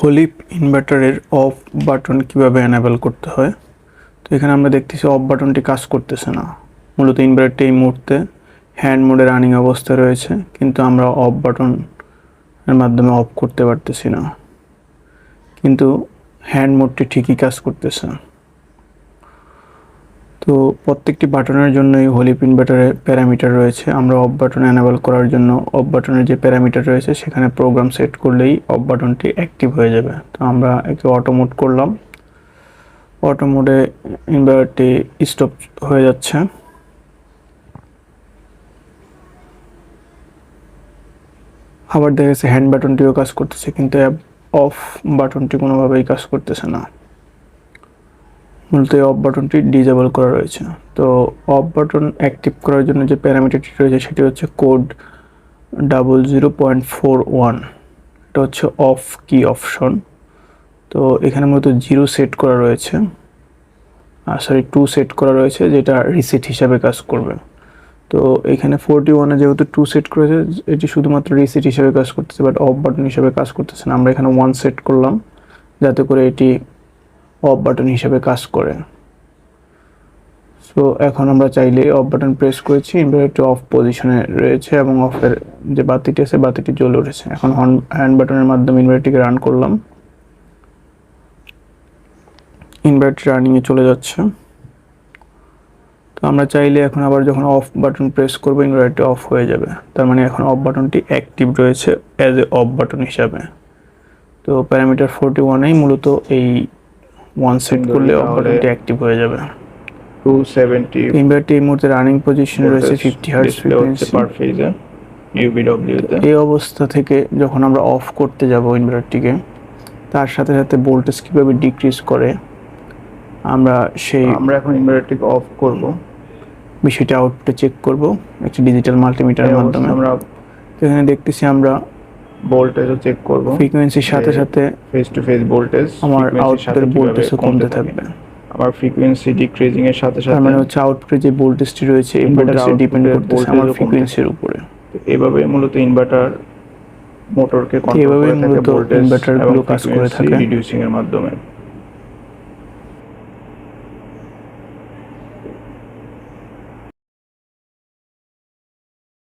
হোলিপ ইনভার্টারের of button কিভাবে enable করতে হয়। তো এখানে আমরা দেখতেছি অফ বাটনটি কাজ করতেছে না। মূলত ইনভার্টারটি এই মুহূর্তে হ্যান্ড মোডে রানিং অবস্থায় রয়েছে, কিন্তু আমরা অফ বাটনের মাধ্যমে অফ করতে পারতেছি না, কিন্তু হ্যান্ড মোডটি ঠিকই কাজ করতেছে। তো প্রত্যেকটি বাটনের জন্যই হোলিপ ইনভার্টারে প্যারামিটার রয়েছে। আমরা অফ বাটন এনেবল করার জন্য অফ বাটনের যে প্যারামিটার রয়েছে সেখানে প্রোগ্রাম সেট করলেই অফ বাটনটি অ্যাক্টিভ হয়ে যাবে। তো আমরা একে অটো মোড করলাম। অটো মোডে ইনভার্টারটি স্টপ হয়ে যাচ্ছে। আবার দেখা যাচ্ছে হ্যান্ড বাটনটিও কাজ করতেছে, কিন্তু অফ বাটনটি কোনোভাবেই কাজ করতেছে না। মূলত এই অফ বাটনটি ডিসেবল করা রয়েছে। তো অফ বাটন অ্যাক্টিভ করার জন্য যে প্যারামিটারটি রয়েছে সেটি হচ্ছে কোড 00.41। এটা হচ্ছে অফ কি অপশন। তো এখানে মূলত 0 সেট করা রয়েছে, 2 সেট করা রয়েছে, যেটা রিসেট হিসাবে কাজ করবে। তো এখানে 41-এ যেহেতু 2 সেট করেছে, এটি শুধুমাত্র রিসেট হিসাবে কাজ করতেছে, বাট অফ বাটন হিসাবে কাজ করতেছে না। আমরা এখানে 1 সেট করলাম যাতে করে এটি অফ বাটন হিসাবে কাজ করে। সো এখন আমরা চাইলে অফ বাটন প্রেস করেছি, ইনভার্টারটি অফ পজিশনে রয়েছে এবং অফের যে বাতিটি আছে বাতিটি জ্বলে উঠেছে। এখন হ্যান্ড বাটনের মাধ্যমে ইনভার্টারটিকে রান করলাম, ইনভার্টার রানিংয়ে চলে যাচ্ছে। তো আমরা চাইলে এখন আবার যখন অফ বাটন প্রেস করবো ইনভার্টারটি অফ হয়ে যাবে। তার মানে এখন অফ বাটনটি অ্যাক্টিভ রয়েছে অ্যাজ এ অফ বাটন হিসাবে। তো প্যারামিটার 41-এই মূলত এই 1 সেট করলে অফ বাটনটি অ্যাক্টিভ হয়ে যাবে। 270 ইনভার্টারটি এই মুহূর্তে রানিং পজিশনে রয়েছে 50 হার্টজ ফ্রিকোয়েন্সি পার ফেজে ইউবিডব্লিউ তে। এই অবস্থা থেকে যখন আমরা অফ করতে যাব ইনভার্টারটিকে, তার সাথে সাথে ভোল্টেজ কিভাবে ডিক্রিজ করে আমরা এখন ইনভার্টারটিকে অফ করব, বিষয়টা আউটপুটে চেক করব একটি ডিজিটাল মাল্টিমিটারের মাধ্যমে। আমরা এখানে দেখতেছি আমরা ভোল্টেজও চেক করব, ফ্রিকোয়েন্সির সাথে সাথে ফেজ টু ফেজ ভোল্টেজ আমার আউটপুটের ভোল্টেজও কমতে থাকবে। আমার ফ্রিকোয়েন্সি ডিক্রিজিং এর সাথে সাথে মানে হচ্ছে আউটপুটে যে ভোল্টেজটি রয়েছে এই ভোল্টেজে ডিপেন্ড করতেছে আমার ফ্রিকোয়েন্সির উপরে। এভাবে মূলত ইনভার্টার মোটরকে কন্ট্রোল করে থাকে, ভোল্টেজ ইনভার্টারগুলো কাজ করে থাকে রিডিউসিং এর মাধ্যমে।